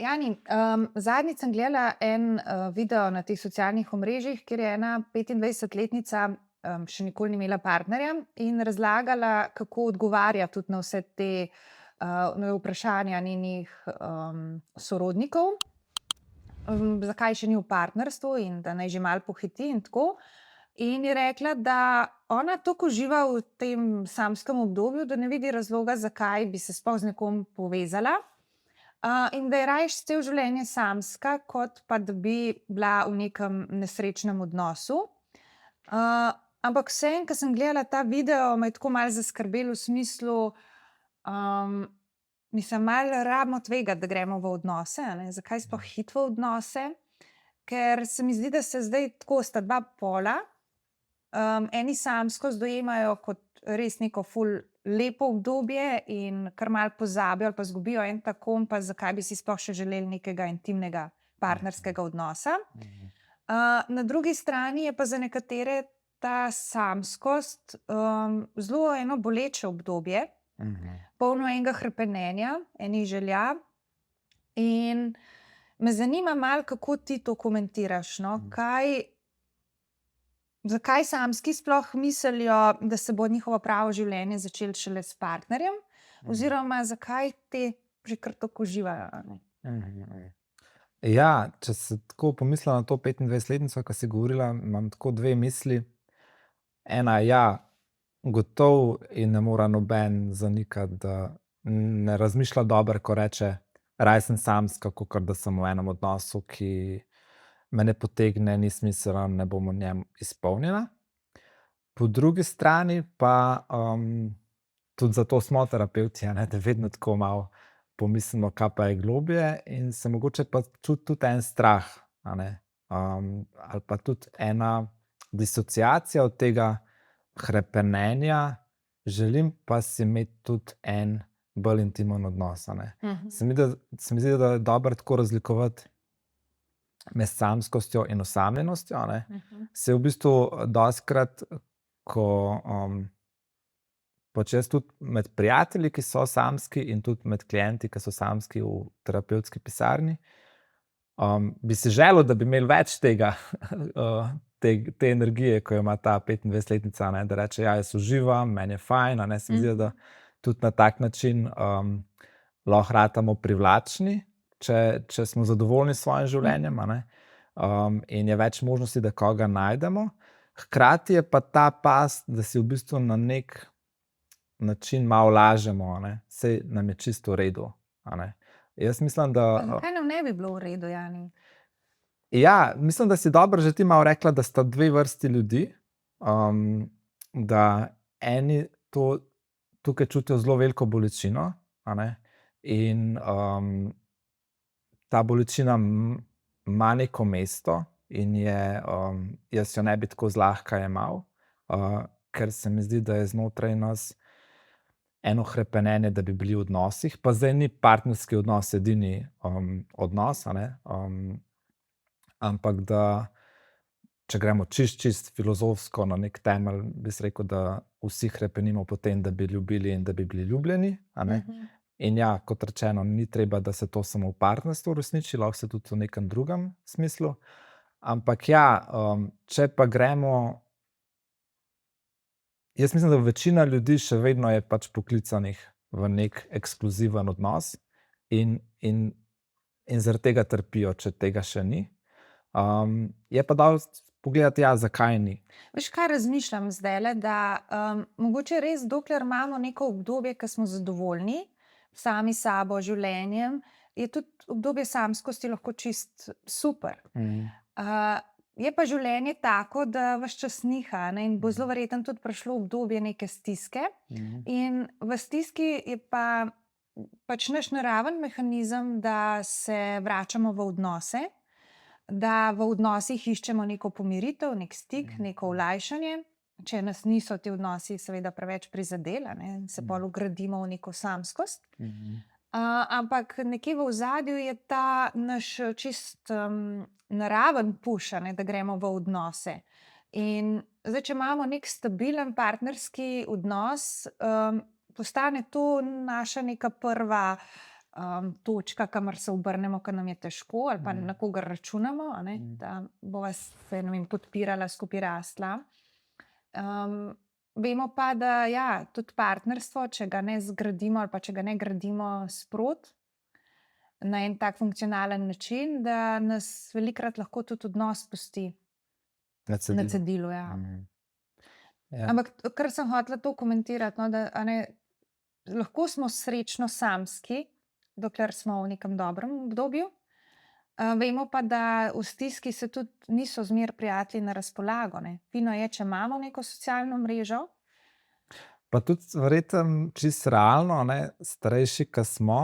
Jani, zadnjič sem gledala en video na teh socialnih omrežjih, kjer je ena 25-letnica še nikoli ni imela partnerja in razlagala, kako odgovarja tudi na vse te na vprašanja njenih sorodnikov, zakaj še ni v partnerstvu in da naj že malo pohiti in tako. In je rekla, da ona toliko uživa v tem samskem obdobju, da ne vidi razloga, zakaj bi se sploh z nekom povezala. In da je rajš cel življenje samska, kot pa da bi bila v nekem nesrečnem odnosu. Ampak vseeno, ko sem gledala ta video, me je tako malo zaskrbelo v smislu, mislim, malo rabimo tvegati, da gremo v odnose, a ne. Zakaj sploh iti v odnose? Ker se mi zdi, da se zdaj tako sta dva pola. Eni samskost dojemajo kot res neko ful lepo obdobje in kar malo pozabijo ali pa izgubijo en ta kompas, zakaj bi si sploh še želeli nekega intimnega partnerskega odnosa. Na drugi strani je pa za nekatere ta samskost zelo eno boleče obdobje, polno enega hrepenenja, enih želja. In me zanima malo, kako ti to komentiraš, no? Zakaj samski sploh mislijo, da se bo njihovo pravo življenje začelo šele s partnerjem, oziroma zakaj te že kar tako uživajo, a ne? Ja, če se tako pomislim na to 25-letnico, ko si govorila, imam tako dve misli. Ena, ja, gotovo in ne more noben zanikati, da ne razmišlja dobro, ko reče, raje sem samska, kakor da sem v enem odnosu, ki me ne potegne, ni smiseln, ne bom v njem izpolnjena. Po drugi strani pa tudi zato smo terapevti, a ne, da vedno tako malo pomislimo, kaj pa je globlje, in se mogoče pa čuti tudi en strah, a ne, ali pa tudi ena disociacija od tega hrepenenja, želim pa si imeti tudi en bolj intimen odnos, a ne. Se mi zdi, da je dobro tako razlikovati med samskostjo in osamljenostjo, a ne. Saj v bistvu dostikrat, ko pač jaz tudi med prijatelji, ki so samski, in tudi med klienti, ki so samski v terapevtski pisarni, bi si želel, da bi imeli več tega, te energije, ko jo ima ta 25-letnica, a ne, da reče, ja, jaz uživam, meni je fajn, a ne, se mi zdi, da tudi na tak način lahko ratamo privlačni, če smo zadovoljni s svojim življenjem, a ne, in je več možnosti, da koga najdemo. Hkrati je pa ta past, da si v bistvu na neki način malo lažemo, a ne, saj nam je čisto v redu, a ne. Jaz mislim, da Zakaj nam ne bi bilo v redu, Jani? ja, mislim, da si dobro že ti malo rekla, da sta dve vrsti ljudi, da eni tukaj čutijo zelo veliko bolečino, a ne, in ta bolečina ima neko mesto in jaz jo ne bi tako zlahka jemal, ker se mi zdi, da je znotraj nas eno hrepenenje, da bi bili v odnosih, pa zdaj ni partnerski odnos edini odnos, a ne, ampak da, če gremo čist filozofsko na neki temelj, bi si rekel, da vsi hrepenimo po tem, da bi ljubili in da bi bili ljubljeni, a ne. In ja, kot rečeno, ni treba, da se to samo v partnerstvu uresniči, lahko se tudi v nekem drugem smislu. Ampak ja, če pa gremo, jaz mislim, da večina ljudi še vedno je pač poklicanih v neki ekskluziven odnos in zaradi tega trpijo, če tega še ni. Je pa dobro pogledati, ja, zakaj ni. Veš, kaj razmišljam zdajle, da mogoče res, dokler imamo neko obdobje, ko smo zadovoljni sami s sabo, življenjem, je tudi obdobje samskosti lahko čist super. Je pa življenje tako, da ves čas niha, ne, in bo zelo verjetno tudi prišlo obdobje neke stiske. In v stiski je pa pač naš naraven mehanizem, da se vračamo v odnose, da v odnosih iščemo neko pomiritev, neki stik, neko olajšanje. Če nas niso ti odnosi seveda preveč prizadeli, a ne, se pol vgradimo v neko samskost. Ampak nekje v ozadju je ta naš čist naraven push, a ne, da gremo v odnose. In zdaj, če imamo neki stabilen partnerski odnos, postane to naša neka prva točka, kamor se obrnemo, ko nam je težko, ali pa na koga računamo, a ne, da bova se, ne vem, podpirala, skupaj rasla. Vemo pa, da ja, tudi partnerstvo, če ga ne zgradimo ali pa če ga ne gradimo sproti na en tak funkcionalen način, da nas velikokrat lahko tudi odnos pusti Na na cedilu. cedilu. Ja. Ja. Ampak kar sem hotela to komentirati, no, da a ne, lahko smo srečno samski, dokler smo v nekem dobrem obdobju. Vemo pa, da v stiski se tudi niso zmer prijatelji na razpolago. Ne. Fino je, če imamo neko socialno mrežo. Pa tudi verjetno čisto realno, ne, starejši, ko smo,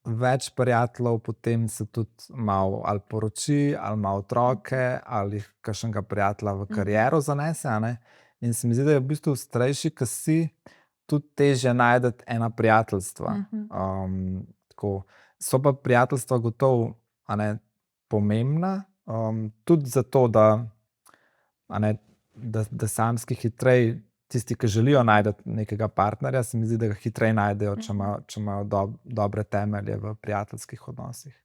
več prijateljev potem se tudi malo ali poroči, ali ima otroke, ali kakšnega prijatelja v kariero zanese, a ne. In se mi zdi, da je v bistvu starejši, ko si, tudi težje najti ena prijateljstva. Tako. So pa prijateljstva gotovo, a ne, pomembna, tudi zato, da, a ne, da samski hitreje, tisti, ki želijo najti nekega partnerja, se mi zdi, da ga hitreje najdejo, če imajo dobre temelje v prijateljskih odnosih.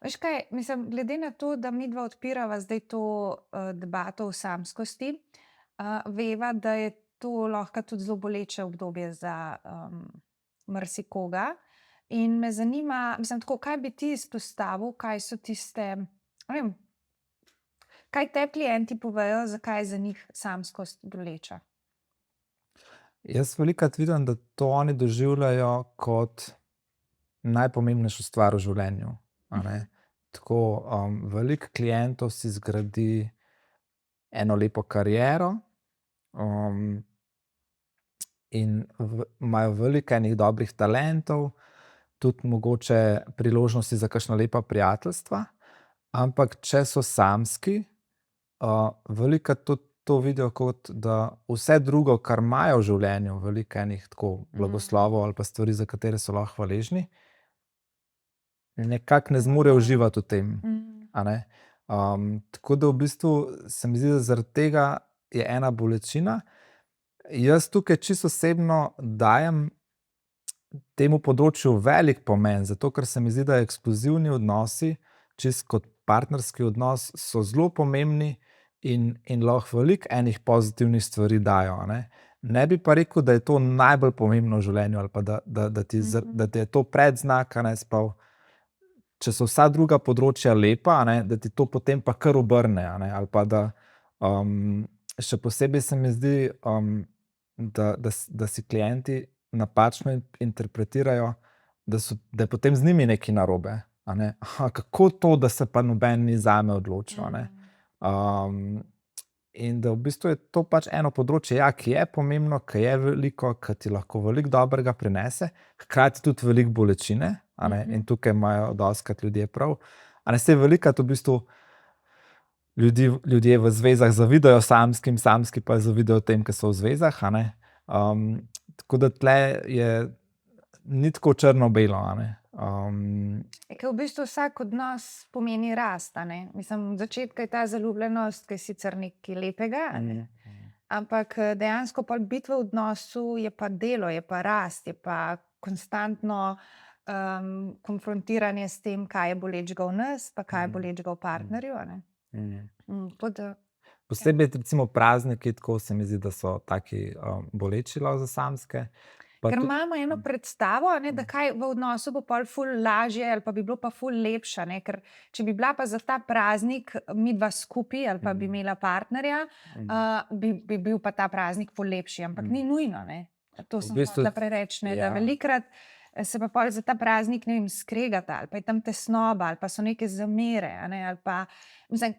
Veš kaj, mislim, glede na to, da midva odpirava zdaj to debato o samskosti, veva, da je to lahko tudi zelo boleče obdobje za marsikoga. In me zanima, mislim, tako, kaj bi ti izpostavil, kaj so tiste, ne vem, kaj te klienti povejo, zakaj je za njih samskost boleča? Jaz velikokrat vidim, da to oni doživljajo kot najpomembnejšo stvar v življenju, a ne. Tako, veliko klientov si zgradi eno lepo kariero, in imajo veliko enih dobrih talentov, tudi mogoče priložnosti za kakšna lepa prijateljstva, ampak če so samski, velikokrat tudi to vidijo kot, da vse drugo, kar imajo v življenju, veliko enih tako blagoslovov ali pa stvari, za katere so lahko hvaležni, nekako ne zmorejo uživati v tem, a ne. Tako da v bistvu se mi zdi, da zaradi tega je ena bolečina. Jaz tukaj čisto osebno dajem temu področju velik pomen, zato ker se mi zdi, da ekskluzivni odnosi, čisto kot partnerski odnos, so zelo pomembni in lahko veliko enih pozitivnih stvari dajo, a ne. Ne bi pa rekel, da je to najbolj pomembno v življenju ali pa da ti je to predznak, a ne, sploh če so vsa druga področja lepa, a ne, da ti to potem pa kar obrne, a ne, ali pa da še posebej se mi zdi, da si klienti napačno interpretirajo, da je potem z njimi nekaj narobe, a ne. Kako to, da se pa noben ni zame odločil, a ne. In da v bistvu je to pač eno področje, ja, ki je pomembno, ki je veliko, ki ti lahko veliko dobrega prinese, hkrati tudi veliko bolečine, a ne, in tukaj imajo dostikrat ljudje prav. A ne, saj velikokrat v bistvu ljudje v zvezah zavidajo samskim, samski pa zavidajo tem, ki so v zvezah, a ne. Tako da tule ni tako črno-belo, a ne. Ker v bistvu vsak odnos pomeni rast, a ne. Mislim, od začetka je ta zaljubljenost, ki je sicer nekaj lepega, a ne. Ampak dejansko pol biti v odnosu je pa delo, je pa rast, je pa konstantno konfrontiranje s tem, kaj je bolečega v nas, pa kaj je bolečega v partnerju, a ne. Tako da Posebej recimo prazniki, tako se mi zdi, da so taki boleči lahko za samske. Pa ker tudi, imamo eno predstavo, a ne, da kaj v odnosu bo pol ful lažje ali pa bi bilo pa ful lepše, ne, ker če bi bila pa za ta praznik midva skupaj ali pa bi imela partnerja, bi bil pa ta praznik ful lepši, ampak ni nujno, ne. To sem V bistvu, hotela prej reči, ne, da ja. velikokrat se pa pol za ta praznik, ne vem, skregata ali pa je tam tesnoba ali pa so neke zamere, a ne, ali pa, mislim,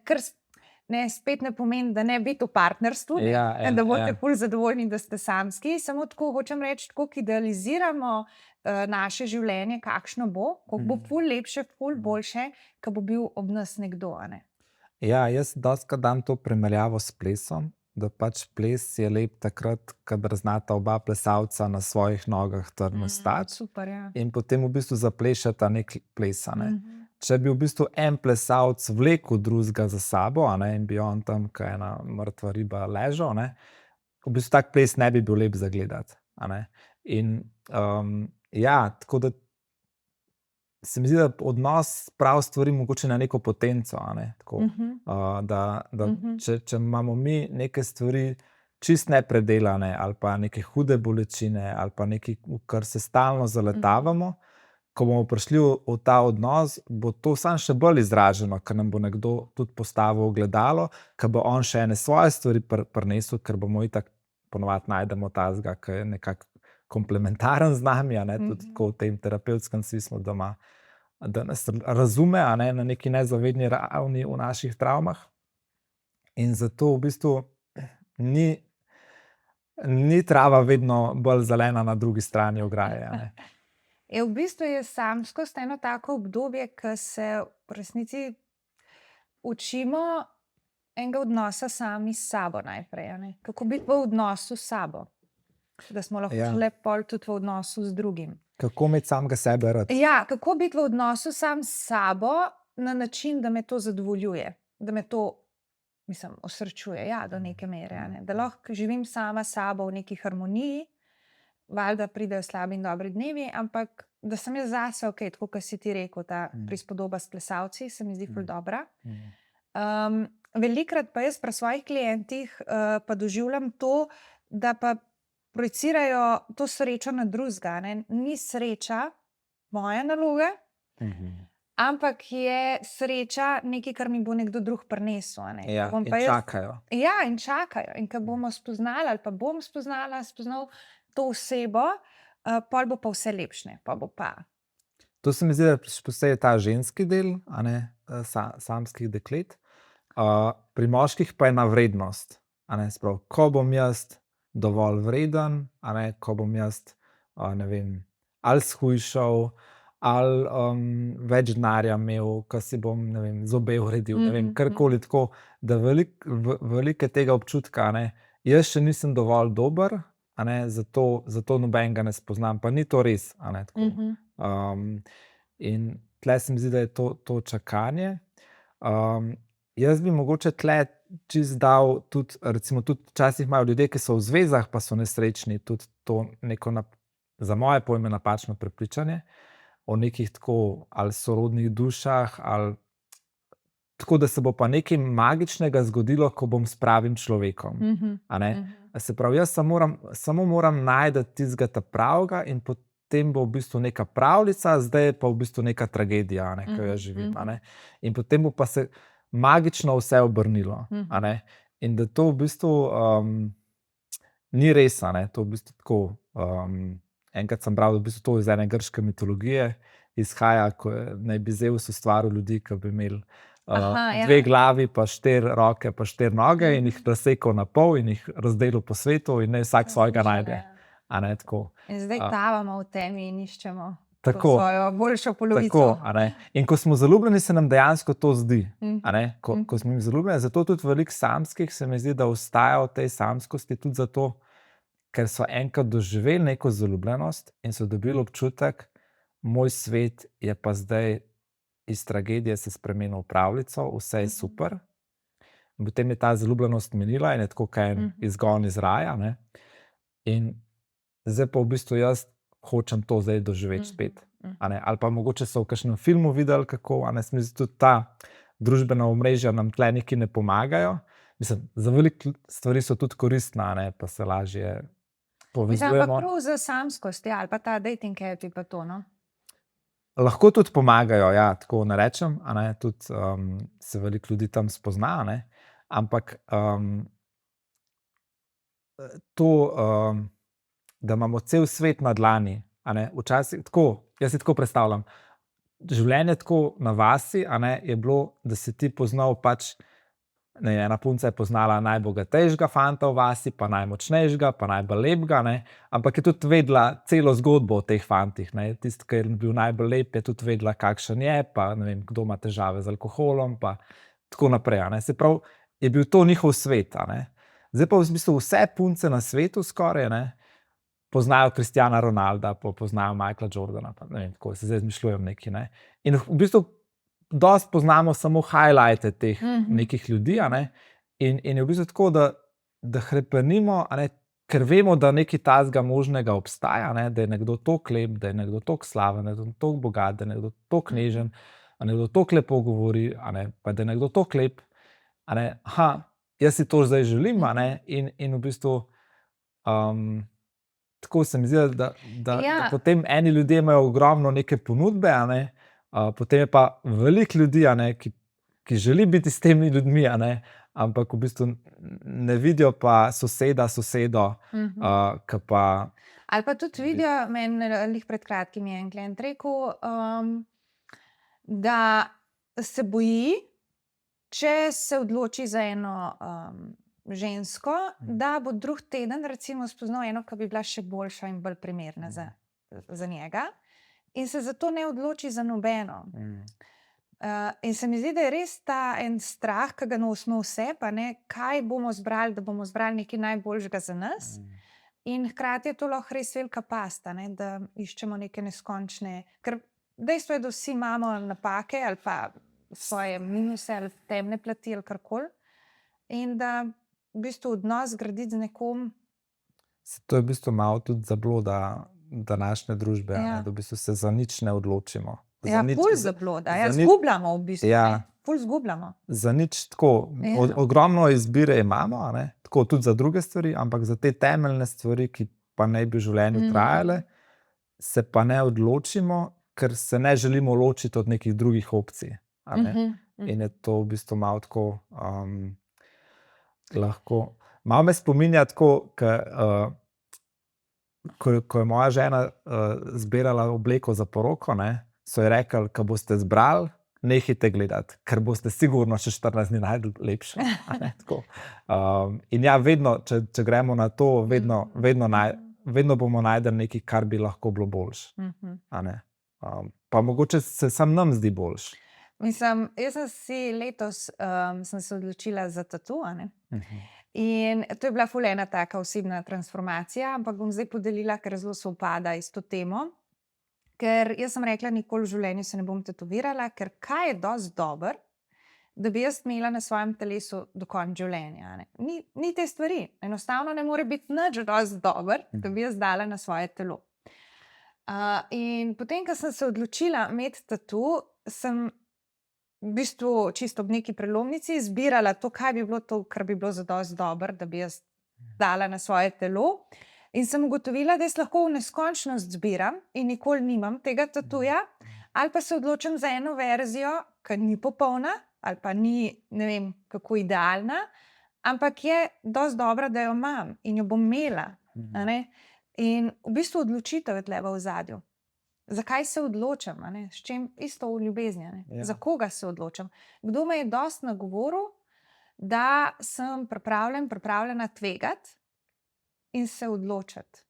ne, spet ne pomeni, da ne biti v partnerstvu, ne, Ja, da boste ja. ful zadovoljni, da ste samski, samo tako hočem reči, tako idealiziramo naše življenje, kakšno bo, koliko bo ful lepše, ful boljše, ko bo bil ob nas nekdo, a ne. Ja, jaz dostikrat dam to primerjavo s plesom, da pač ples je lep takrat, kadar znata oba plesalca na svojih nogah trdno stati Super, ja. in potem v bistvu zaplešeta neki ples, a ne. Če bi v bistvu en plesalec vlekel drugega za sabo, a ne, in bi on tam, ko ena mrtva riba ležal, ne, v bistvu tak ples ne bi bil lep za gledati, a ne. In ja, tako da se mi zdi, da odnos prav stvari mogoče na neko potenco, a ne, tako. Da če imamo mi neke stvari čist nepredelane ali pa neke hude bolečine ali pa nekaj, v kar se stalno zaletavamo, ko bomo prišli v ta odnos, bo to samo še bolj izraženo, ker nam bo nekdo tudi postavil ogledalo, ker bo on še ene svoje stvari prinesel, ker bomo itak ponovadi najdemo tazga, ki je nekako komplementaren z nami, a ne, tudi tako v tem terapevtskem smislu, da nas razume, a ne, na neki nezavedni ravni v naših travmah. In zato v bistvu ni trava vedno bolj zelena na drugi strani ograje, a ne. V bistvu je samskost eno tako obdobje, ko se v resnici učimo enega odnosa sami s sabo najprej, a ne. Kako biti v odnosu s sabo, da smo lahko šele pol tudi v odnosu z drugim. Kako imeti samega sebe rad. Ja, kako biti v odnosu sam s sabo na način, da me to zadovoljuje, da me to, osrečuje, ja, do neke mere, a ne. Da lahko živim sama s sabo v neki harmoniji, valjda pridejo slabi in dobri dnevi, ampak da sem jaz zase okej, tako kot si ti rekel, ta prispodoba s plesalci, se mi zdi ful dobra. Velikokrat pa jaz pri svojih klientih pa doživljam to, da pa projicirajo to srečo na drugega, ne. Ni sreča moja naloga, ampak je sreča nekaj, kar mi bo nekdo drug prinesel, a ne. Ja, in čakajo. Ja, in čakajo. In ko bomo spoznali ali pa bom spoznal to osebo, pol bo pa vse lepše, pa bo pa. To se mi zdi, da še posebej ta ženski del, a ne, samskih deklet. Pri moških pa je ena vrednost, a ne, sprav, ko bom jaz dovolj vreden, a ne, ko bom jaz, ne vem, ali shujšal, ali več denarja imel, ko si bom, ne vem, zobe uredil, ne vem, karkoli tako, da veliko tega občutka, a ne, jaz še nisem dovolj dober, a ne, zato nobenega ne spoznam, pa ni to res, a ne, tako. In tle se mi zdi, da je to čakanje. Jaz bi mogoče tle čisto dal tudi, recimo tudi včasih imajo ljudje, ki so v zvezah, pa so nesrečni, tudi to neko za moje pojme napačno prepričanje o nekih tako ali sorodnih dušah, ali tako, da se bo pa nekaj magičnega zgodilo, ko bom s pravim človekom, a ne. Se pravi, jaz samo moram najti tistega pravega in potem bo v bistvu neka pravljica, zdaj je pa v bistvu neka tragedija, a ne, ki jo jaz živim, a ne. In potem bo pa se magično vse obrnilo, a ne. In da to v bistvu ni res, a ne, to v bistvu tako, enkrat sem bral, da v bistvu to iz ene grške mitologije izhaja, ko naj bi Zevs ustvaril ljudi, ki bi imeli dve glavi, pa 4 roke, pa 4 noge in jih razsekal na pol in jih razdelil po svetu in naj vsak svojega najde, a ne, tako. In zdaj tavamo v temi in iščemo to svojo boljšo polovico. Tako, a ne. In ko smo zaljubljeni, se nam dejansko to zdi, a ne, ko smo zaljubljeni, zato tudi veliko samskih se mi zdi, da ostaja v tej samskosti tudi zato, ker so enkrat doživeli neko zaljubljenost in so dobili občutek, moj svet je pa zdaj iz tragedije se spremenil v pravljico, vse je super. In potem je ta zaljubljenost minila in je tako kot en izgon iz raja, ne. In zdaj pa v bistvu jaz hočem to zdaj doživeti spet, a ne. Ali pa mogoče so v kakšnem filmu videli, kako, a ne, se mi zdi tudi ta družbena omrežja nam tle nekaj ne pomagajo. Mislim, za veliko stvari so tudi koristna, a ne, pa se lažje povezujemo. Pa prav za samskost, ja, ali pa ta dating app pa to, no. Lahko tudi pomagajo, ja, tako ne rečem, a ne, tudi se veliko ljudi tam spozna, a ne, ampak to, da imamo cel svet na dlani, a ne, včasih tako, jaz si tako predstavljam, življenje tako na vasi, a ne, je bilo, da si ti poznal pač, ne, ena punca je poznala najbogatejšega fanta v vasi, pa najmočnejšega, pa najbolj lepega, ne, ampak je tudi vedela celo zgodbo o teh fantih, ne, tisti, ki je bil najbolj lep, je tudi vedela, kakšen je, pa ne vem, kdo ima težave z alkoholom, pa tako naprej, a ne, se pravi, je bil to njihov svet, a ne. Zdaj pa v bistvu vse punce na svetu skoraj, ne, poznajo Cristiana Ronalda, pa poznajo Michaela Jordana, pa ne vem, tako se zdaj izmišljujem nekaj, ne. In v bistvu dosti poznamo samo highlighte teh nekih ljudi, a ne, in je v bistvu tako, da hrepenimo, a ne, ker vemo, da nekaj takega možnega obstaja, ne, da je nekdo toliko lep, da je nekdo toliko slaven, da je nekdo toliko bogat, da je nekdo toliko nežen, da nekdo toliko lepo govori, a ne, pa da je nekdo toliko lep, a ne, jaz si to zdaj želim, a ne, in v bistvu tako se mi zdi, da potem eni ljudje imajo ogromno neke ponudbe, a ne, potem je pa veliko ljudi, a ne, ki želi biti s temi ljudmi, a ne, ampak v bistvu ne vidijo pa sosedo, ki pa... Ali pa tudi vidijo, meni lih pred kratkim je en klient rekel, da se boji, če se odloči za eno žensko, da bo drug teden recimo spoznal eno, ki bi bila še boljša in bolj primerna za njega, in se zato ne odloči za nobeno. In se mi zdi, da je res ta en strah, ki ga nosimo vse, pa ne, kaj bomo zbrali, da bomo zbrali nekaj najboljšega za nas. In hkrati je to lahko res velika pasta, ne, da iščemo neke neskončne, ker dejstvo je, da vsi imamo napake ali pa svoje minuse ali temne plati ali karkoli, in da v bistvu odnos graditi z nekom. To je v bistvu malo tudi zabloda današnje družbe, Ja. da v bistvu se za nič ne odločimo. Ja, ful zabloda, zgubljamo v bistvu, Ja. ful zgubljamo. Za nič tako, Ja. ogromno izbire imamo, a ne, tako tudi za druge stvari, ampak za te temeljne stvari, ki pa naj bi v življenju trajale, se pa ne odločimo, ker se ne želimo ločiti od nekih drugih opcij, a ne. In je to v bistvu malo tako lahko. Malo me spominja tako, ko je moja žena zbirala obleko za poroko, ne, so ji rekli, ko boste zbrali, nehajte gledati, ker boste sigurno še 14 dni najdli lepše. In ja, vedno, če gremo na to, vedno bomo najdli nekaj, kar bi lahko bilo boljše. A ne. Pa mogoče se sam nam zdi boljše. Mislim, jaz sem si letos sem se odločila za tatu, a ne. In to je bila ful ena taka osebna transformacija, ampak bom zdaj podelila, ker zelo sovpada s to temo. Ker jaz sem rekla, nikoli v življenju se ne bom tetovirala, ker kaj je dosti dobro, da bi jaz imela na svojem telesu do konca življenja, a ne. Ni te stvari, enostavno ne more biti nič dosti dobro, da bi jaz dala na svoje telo. In potem, ko sem se odločila imeti tatu, sem v bistvu čisto ob neki prelomnici zbirala to, kaj bi bilo to, kar bi bilo zadosti dobro, da bi jaz dala na svoje telo. In sem ugotovila, da jaz lahko v neskončnost zbiram in nikoli nimam tega tatuja, ali pa se odločim za eno verzijo, ki ni popolna, ali pa ni, ne vem, kako idealna, ampak je dosti dobra, da jo imam in jo bom imela. A ne? In v bistvu odločitev je tule v ozadju. Zakaj se odločam, a ne? S čim isto v ljubezni, a ne? Ja. Za koga se odločam? Kdo me je dosti nagovoril, da sem pripravljena tvegati in se odločiti.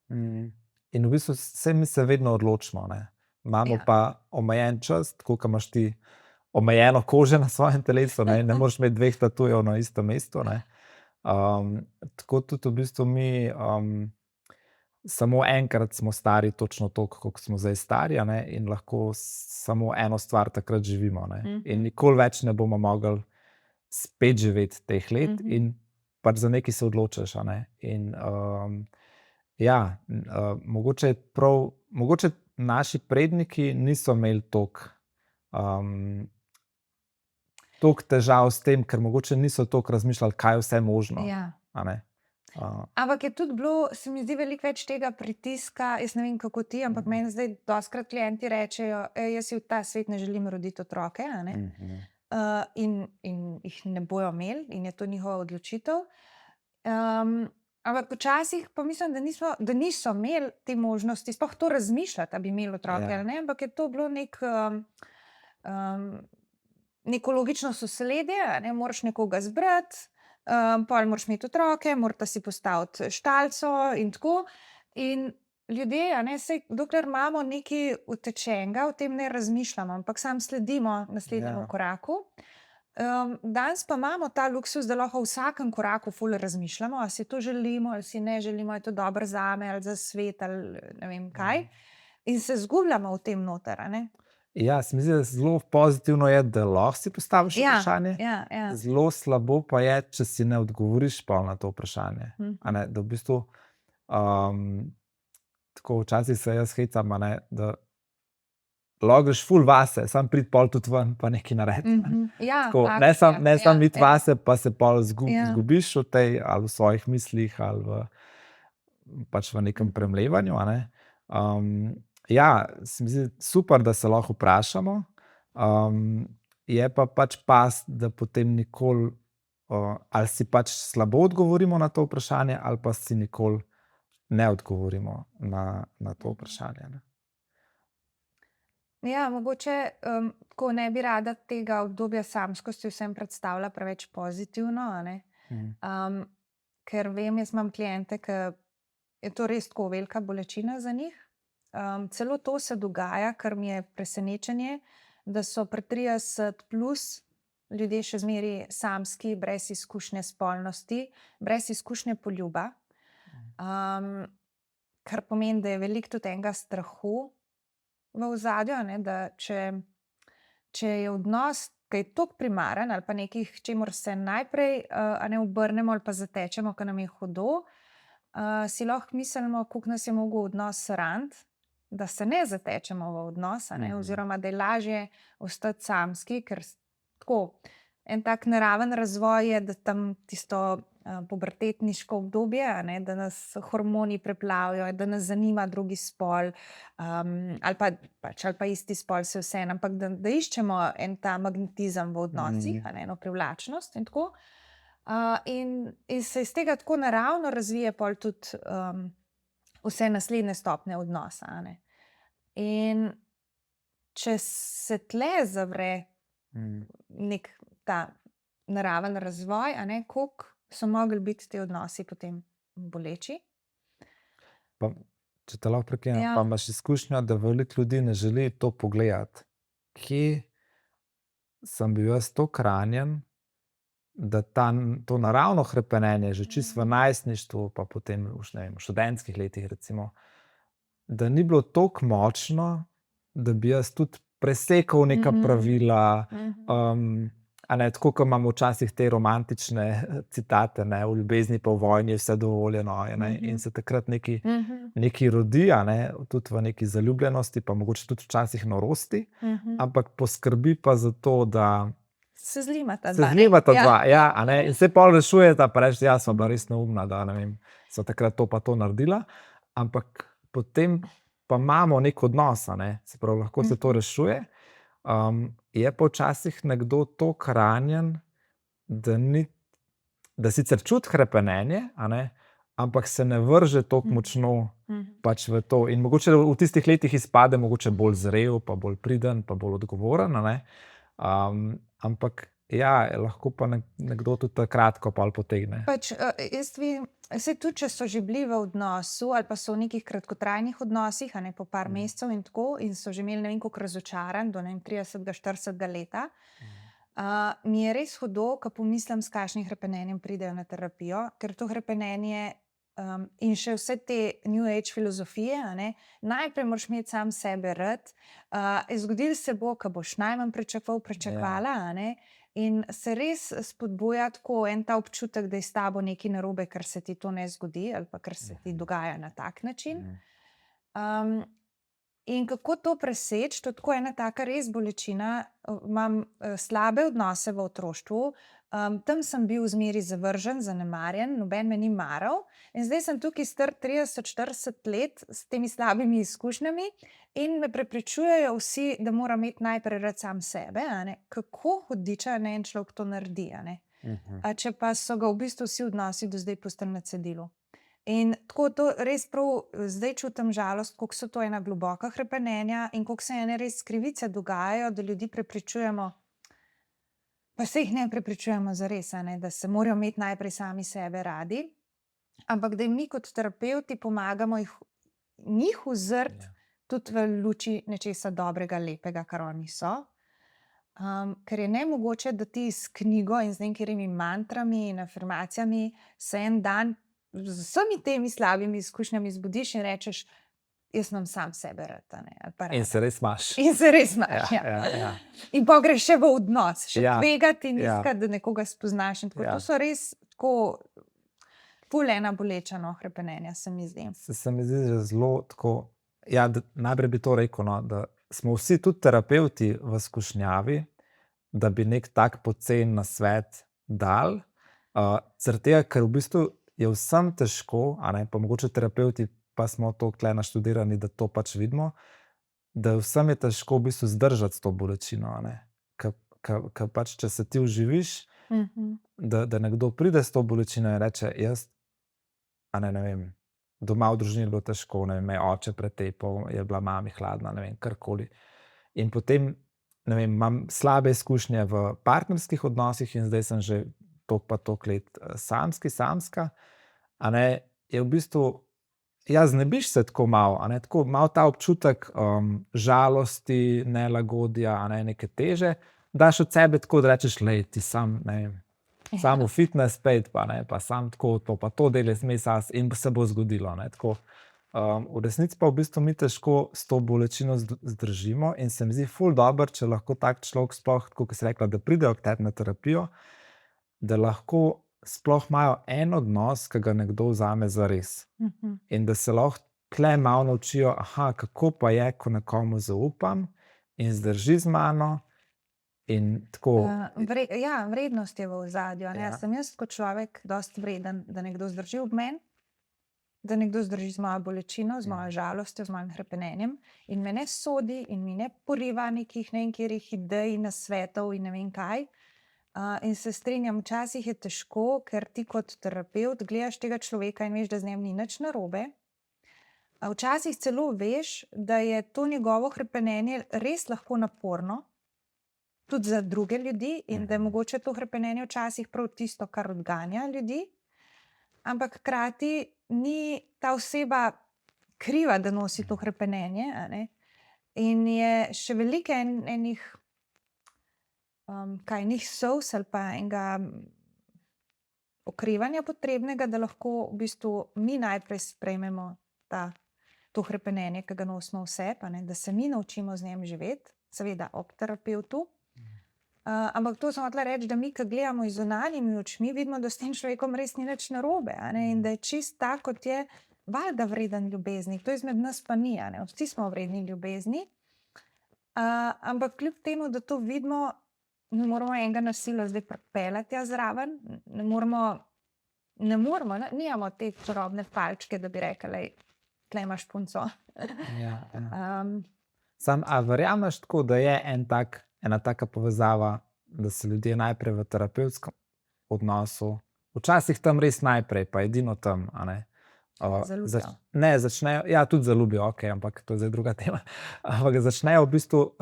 In v bistvu mi se vedno odločimo, ne. Imamo pa omejen čas, tako kot imaš ti omejeno kože na svojem telesu, ne moreš imeti 2 tatujev na istem mestu, ne. Tako tudi v bistvu mi samo enkrat smo stari točno toliko, koliko smo zdaj stari, a ne, in lahko samo eno stvar takrat živimo, ne. In nikoli več ne bomo mogli spet živeti teh let in pač za nekaj se odločaš, a ne. In mogoče naši predniki niso imeli toliko težav s tem, ker mogoče niso toliko razmišljali, kaj je vse možno, a ne. Ampak je tudi bilo, se mi zdi, veliko več tega pritiska, jaz ne vem, kako ti, ampak meni zdaj dostikrat klienti rečejo, jaz si v ta svet ne želim roditi otroke, a ne. In jih ne bojo imeli in je to njihova odločitev. Ampak včasih pa mislim, da niso imeli te možnosti, sploh to razmišljati, da bi imeli otroke ali ne, ampak je to bilo neko logično sosledje, a ne, moraš nekoga zbrati, pol moraš imeti otroke, morata si postaviti štalico in tako. In ljudje, a ne, saj dokler imamo nekaj utečenega, o tem ne razmišljamo, ampak samo sledimo naslednjemu koraku. Danes pa imamo ta luksus, da lahko v vsakem koraku ful razmišljamo, ali si to želimo, ali si ne želimo, je to dobro zame ali za svet ali ne vem kaj. In se zgubljamo v tem noter, a ne. Ja, se mi zdi, da zelo pozitivno je, da lahko si postaviš vprašanje. Zelo slabo pa je, če si ne odgovoriš pol na to vprašanje. A ne, da v bistvu Tako včasih se jaz hecam, a ne, da lahko greš ful vase, sam prid pol tudi ven, pa nekaj naredi. Ja, Tako, fakt, ne sam, ja, ne sam ja, iti ja. vase, pa se pol Ja. zgubiš v tej, ali v svojih mislih, ali pač v nekem premlevanju, a ne. Ja, se mi zdi super, da se lahko vprašamo, je pa pač past, da potem nikoli, ali si pač slabo odgovorimo na to vprašanje, ali pa si nikoli ne odgovorimo na to vprašanje, ne. Ja, mogoče tako ne bi rada tega obdobja samskosti vsem predstavila preveč pozitivno, a ne. Ker vem, jaz imam kliente, ki je to res tako velika bolečina za njih. Celo to se dogaja, kar mi je presenečenje, da so pri 30 plus ljudje še zmeraj samski, brez izkušnje spolnosti, brez izkušnje poljuba. Kar pomeni, da je veliko tudi enega strahu v ozadju, a ne, da če je odnos, ki je toliko primaren ali pa nekih, čemur se najprej a ne obrnemo ali pa zatečemo, ko nam je hudo, si lahko mislimo, koliko nas je mogel odnos raniti, da se ne zatečemo v odnos, a ne, oziroma da je lažje ostati samski, ker tako en tak naraven razvoj je, da tam tisto pubertetniško obdobje, a ne, da nas hormoni preplavijo, da nas zanima drugi spol, ali pa isti spol, se vseeno, ampak da iščemo en ta magnetizem v odnosih, a ne, eno privlačnost in tako. In se iz tega tako naravno razvije pol tudi vse naslednje stopnje odnosa, a ne. In če se tle zavre nek ta naraven razvoj, a ne, koliko so mogli biti ti odnosi potem boleči. Pa, če te lahko prekinem, Ja. pa imaš izkušnjo, da veliko ljudi ne želi to pogledati. Kje sem bil jaz toliko ranjen, da to naravno hrepenenje, že čisto v najstništvu, pa potem ne vem, v študentskih letih recimo, da ni bilo toliko močno, da bi jaz tudi presekal neka pravila, a ne, tako kot imamo včasih te romantične citate, ne, v ljubezni pa v vojni je vse dovoljeno, a ne, in se takrat nekaj rodi, a ne, tudi v neki zaljubljenosti, pa mogoče tudi včasih norosti, ampak poskrbi pa za to, da Se zlimata se dva, ne. zlimata Ja. dva, ja, a ne, in se pol rešujeta, pa reči, ja, sva bila res neumna, da ne vem, sva takrat to pa to naredila, ampak potem pa imamo neki odnos, a ne, se pravi, lahko se to rešuje. Je pa včasih nekdo toliko ranjen, da sicer čuti hrepenenje, a ne, ampak se ne vrže toliko močno pač v to. In mogoče v tistih letih izpade mogoče bolj zrel, pa bolj priden, pa bolj odgovoren, a ne. Ampak ja, lahko pa nekdo tudi takrat, ko pol potegne. Pač jaz vidim, saj tudi, če so že bili v odnosu ali pa so v nekih kratkotrajnih odnosih, a ne, po par mesecev in tako, in so že imeli ne vem koliko razočaranj do 30, 40 leta, mi je res hudo, ko pomislim, s kakšnim hrepenenjem pridejo na terapijo, ker to hrepenenje in še vse te New Age filozofije, a ne, najprej moraš imeti sam sebe rad, zgodilo se bo, ko boš najmanj pričakovala, a ne, in se res spodbuja tako en ta občutek, da je s tabo nekaj narobe, ker se ti to ne zgodi ali pa ker se ti dogaja na tak način. In kako to preseči, to je tako ena taka res bolečina. Imam slabe odnose v otroštvu, tam sem bil zmeraj zavržen, zanemarjen, noben me ni maral, in zdaj sem tukaj star 30, 40 let s temi slabimi izkušnjami in me prepričujejo vsi, da moram imeti najprej rad sam sebe, a ne. Kako hudiča naj en človek to naredi, a ne. Če pa so ga v bistvu vsi odnosi do zdaj pustili na cedilu. In tako to res prav zdaj čutim žalost, koliko so to ena globoka hrepenenja in koliko se ene res krivice dogajajo, da ljudi prepričujemo, pa se jih ne prepričujemo zares, a ne, da se morajo imeti najprej sami sebe radi, ampak da jim mi kot terapevti pomagamo njih uzreti tudi v luči nečesa dobrega, lepega, kar oni so. Ker je nemogoče, da ti s knjigo in z nekimi mantrami in afirmacijami se en dan z vsemi temi slabimi izkušnjami zbudiš in rečeš, jaz imam sam sebe rad, a ne, ali pa rada. In se res imaš. In se res imaš, ja. In pol greš še v odnos, še tvegati in iskati, da nekoga spoznaš in tako. To so res tako ful ena boleča, no, hrepenenja, se mi zdi. Se mi zdi, da zelo tako. Ja, najprej bi to rekel, no, da smo vsi tudi terapevti v skušnjavi, da bi nek tak pocen nasvet dal. Zaradi tega, ker v bistvu je vsem težko, a ne, pa mogoče terapevti pa smo toliko tule naštudirani, da to pač vidimo, da vsem je težko v bistvu zdržati s to bolečino, a ne. Ker pač, če se ti vživiš, da nekdo pride s to bolečino in reče, jaz, a ne vem, doma v družini je bilo težko, ne vem, me je oče pretepal, je bila mami hladna, ne vem, karkoli. In potem, ne vem, imam slabe izkušnje v partnerskih odnosih in zdaj sem že toliko pa toliko let samska, a ne, je v bistvu, ja, znebiš se tako malo, a ne, tako malo ta občutek žalosti, nelagodja, a ne, neke teže, daš od sebe tako, da rečeš, lej, ti sam, ne vem, sam v fitness pejt, pa ne, pa sam tako to, pa to delaj zmes in se bo zgodilo, ne, tako. V resnici pa v bistvu mi težko s to bolečino zdržimo in se mi zdi ful dobro, če lahko tak človek sploh, tako kot si rekla, da pridejo k tebi na terapijo, da lahko sploh imajo en odnos, ki ga nekdo vzame zares. In da se lahko tle malo naučijo, kako pa je, ko nekomu zaupam in zdrži z mano in tako. Ja, vrednost je v ozadju, a ne. Ja. Sem jaz kot človek dosti vreden, da nekdo zdrži ob meni, da nekdo zdrži z mojo bolečino, z mojo žalostjo, z mojim hrepenenjem in me ne sodi in mi ne poriva nekih ne vem katerih idej, nasvetov in ne vem kaj. In se strinjam, včasih je težko, ker ti kot terapevt gledaš tega človeka in veš, da z njim ni nič narobe. Včasih celo veš, da je to njegovo hrepenenje res lahko naporno, tudi za druge ljudi, in da je mogoče to hrepenenje včasih prav tisto, kar odganja ljudi, ampak hkrati ni ta oseba kriva, da nosi to hrepenenje, a ne. In je še veliko enih enih solz ali pa enega okrevanja potrebnega, da lahko v bistvu mi najprej sprejmemo to hrepenenje, ki ga nosimo v sebi, a ne, da se mi naučimo z njim živeti, seveda ob terapevtu. Ampak to sem hotela reči, da mi, ki gledamo z zunanjimi očmi, vidimo, da s tem človekom res ni nič narobe, a ne, in da je čist tak, kot je, valjda vreden ljubezni. Kdo izmed nas pa ni, a ne, vsi smo vredni ljubezni. Ampak kljub temu, da to vidimo, ne moramo enega na silo zdaj pripeljati tja zraven, nimamo te čarobne palčke, da bi rekli, lej, tle imaš punco. Ja. A verjameš tako, da je ena taka povezava, da se ljudje najprej v terapevtskem odnosu, včasih tam res najprej, pa edino tam, a ne, Zaljubijo. ne, začnejo, ja, tudi zaljubijo, okej, ampak to je zdaj druga tema, ampak začnejo v bistvu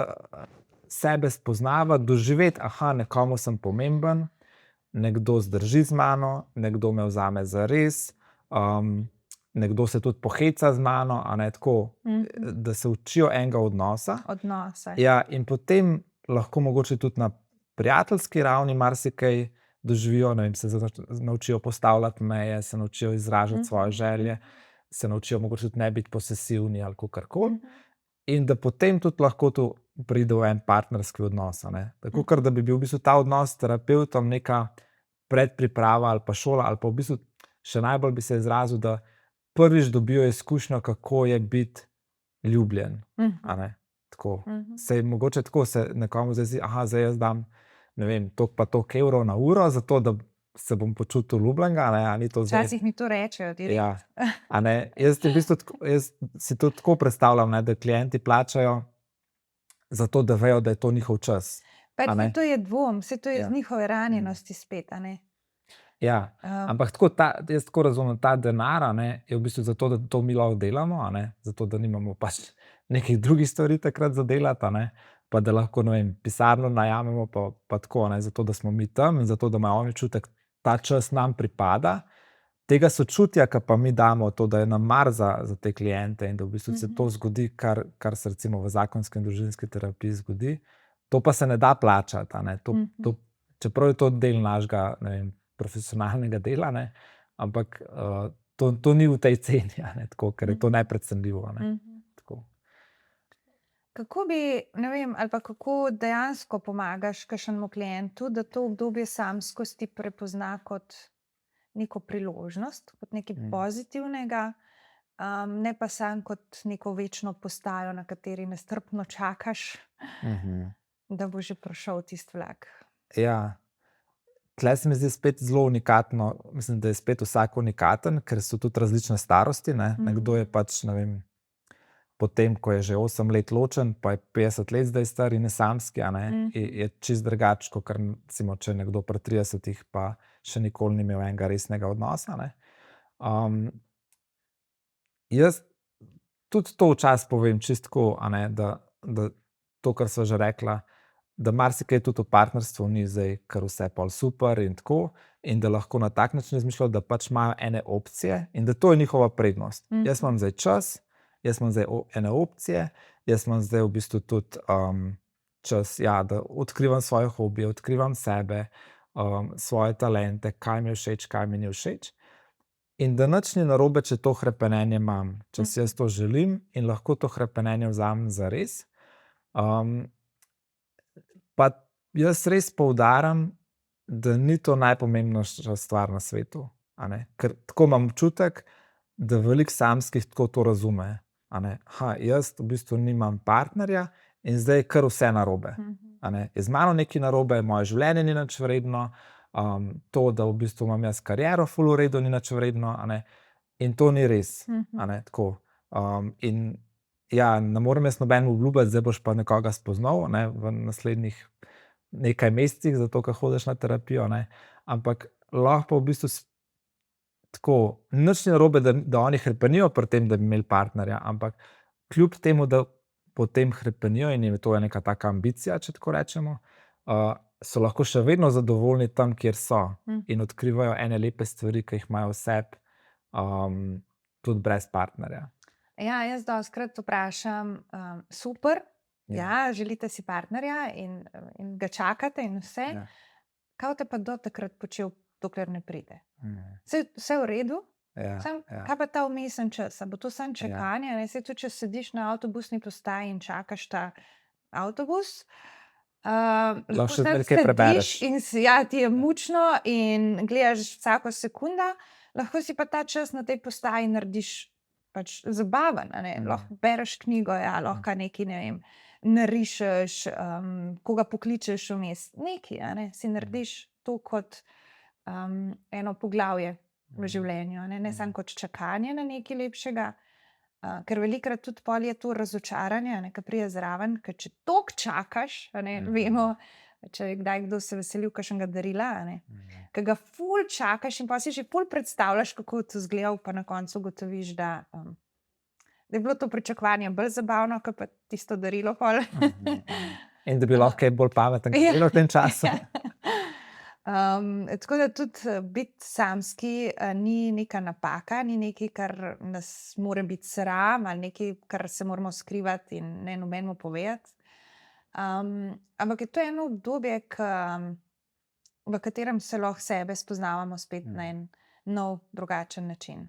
sebe spoznavati, doživeti, nekomu sem pomemben, nekdo zdrži z mano, nekdo me vzame zares, nekdo se tudi poheca z mano, a ne, tako, da se učijo enega odnosa. Odnosa. Ja, in potem lahko mogoče tudi na prijateljski ravni marsikaj doživijo, ne vem, se naučijo postavljati meje, se naučijo izražati svoje želje, se naučijo mogoče tudi ne biti posesivni ali kakorkoli. In da potem tudi lahko to pride v en partnerski odnos, a ne. Tako, ker da bi bil v bistvu ta odnos s terapevtom neka predpriprava ali pa šola, ali pa v bistvu še najbolj bi se izrazil, da prvič dobijo izkušnjo, kako je biti ljubljen, a ne. Tako. Sej mogoče tako se nekomu zdaj zdi, zdaj jaz dam, ne vem, toliko pa toliko evrov na uro, zato da se bom počutil ljubljenega, a ne, a ni to zdaj. Včasih mi to rečejo direkt. Ja, a ne, jaz si to tako predstavljam, ne, da klienti plačajo zato, da vejo, da je to njihov čas. Pač A ne? to je dvom, saj to je Ja. iz njihove ranjenosti spet, a ne. Ja, ampak tako, jaz tako razumem, ta denar, a ne, je v bistvu zato, da to mi lahko delamo, a ne, zato, da nimamo pač nekih drugih stvari takrat za delati, a ne, pa da lahko, ne vem, pisarno najamemo, pa tako, a ne, zato, da smo mi tam in zato, da imajo oni občutek, ta čas nam pripada. Tega sočutja, ki pa mi damo, to, da je nam mar za te kliente in da v bistvu se to zgodi, kar se recimo v zakonski in družinski terapiji zgodi, to pa se ne da plačati, a ne, čeprav je to del našega, ne vem, profesionalnega dela, ne, ampak to ni v tej ceni, a ne, tako, ker je to neprecenljivo, a ne, tako. Kako bi, ne vem, ali pa kako dejansko pomagaš kakšnemu klientu, da to obdobje samskosti prepozna kot neko priložnost, kot nekaj Mm. pozitivnega, ne pa samo kot neko večno postajo, na kateri nestrpno čakaš, da bo že prišel tisti vlak. Ja, tle se mi zdi spet zelo unikatno, mislim, da je spet vsak unikaten, ker so tudi različne starosti, ne. Nekdo je pač, ne vem, potem, ko je že 8 let ločen, pa je 50 let zdaj star in je samski, a ne, je čisto drugače, kakor recimo, če je nekdo pri 30 pa še nikoli ni imel enega resnega odnosa, ne. Jaz tudi to včasih povem čisto tako, a ne, da to, kar sva že rekla, da marsikaj tudi v partnerstvu ni zdaj kar vse pol super in tako, in da lahko na tak način razmišljajo, da pač imajo ene opcije in da to je njihova prednost. Jaz imam zdaj čas, jaz imam zdaj ene opcije, jaz imam zdaj v bistvu tudi čas, ja, da odkrivam svoje hobije, odkrivam sebe, svoje talente, kaj mi je všeč, kaj mi ni všeč. In da nič ni narobe, če to hrepenenje imam, če si jaz to želim in lahko to hrepenenje vzamem zares. Pa jaz res poudarjam, da ni to najpomembnejša stvar na svetu, a ne, ker tako imam občutek, da veliko samskih tako to razume, a ne. Jaz v bistvu nimam partnerja in zdaj je kar vse narobe, a ne. Je z mano nekaj narobe, moje življenje ni nič vredno, to, da v bistvu imam jaz kariero ful v redu, ni nič vredno, a ne. In to ni res, a ne, tako. In ja, ne morem jaz nobenemu obljubljati, zdaj boš pa nekoga spoznal, ne, v naslednjih nekaj mesecih, zato ker hodiš na terapijo, ne, ampak lahko pa v bistvu tako, nič ni narobe, da oni hrepenijo pri tem, da bi imeli partnerja, ampak kljub temu, da potem hrepenijo in je to neka taka ambicija, če tako rečemo, so lahko še vedno zadovoljni tam, kjer so in odkrivajo ene lepe stvari, ki jih imajo v sebi, tudi brez partnerja. Ja, jaz dostikrat vprašam, super, ja, želite si partnerja in ga čakate in vse. Ja. Kaj boste pa do takrat počel, dokler ne pride? Vse v redu? Ja, Samo, ja. kaj pa ta vmesen čas? A bo to samo čakanje? Ne, saj tudi, če sediš na avtobusni postaji in čakaš ta avtobus, lahko še samo nekaj prebereš. sediš in ja, ti je mučno in gledaš vsako sekundo, lahko si pa ta čas na tej postaji narediš pač zabaven, a ne. Lahko bereš knjigo, ja, lahko nekaj, ne vem, narišeš, koga pokličeš vmes, nekaj, a ne, si narediš to kot eno poglavje v življenju, a ne, ne samo kot čakanje na nekaj lepšega, ker velikokrat tudi pol je to razočaranje, a ne, ke pride zraven, ker če toliko čakaš, a ne, vemo, če je kdaj kdo se veselil kakšnega darila, a ne, ke ga ful čakaš in pol si že ful predstavljaš, kako bo to izgledalo, pa na koncu ugotoviš, da je bilo to pričakovanje bolj zabavno, kot pa tisto darilo pol. In da bi lahko kaj bolj pametnega naredila v tem času. Tako da tudi biti samski ni neka napaka, ni nekaj, kar nas mora biti sram, ali nekaj, kar se moramo skrivati in ne nobenemu povedati. Ampak je to eno obdobje, v katerem se lahko sebe spoznavamo spet na en nov, drugačen način.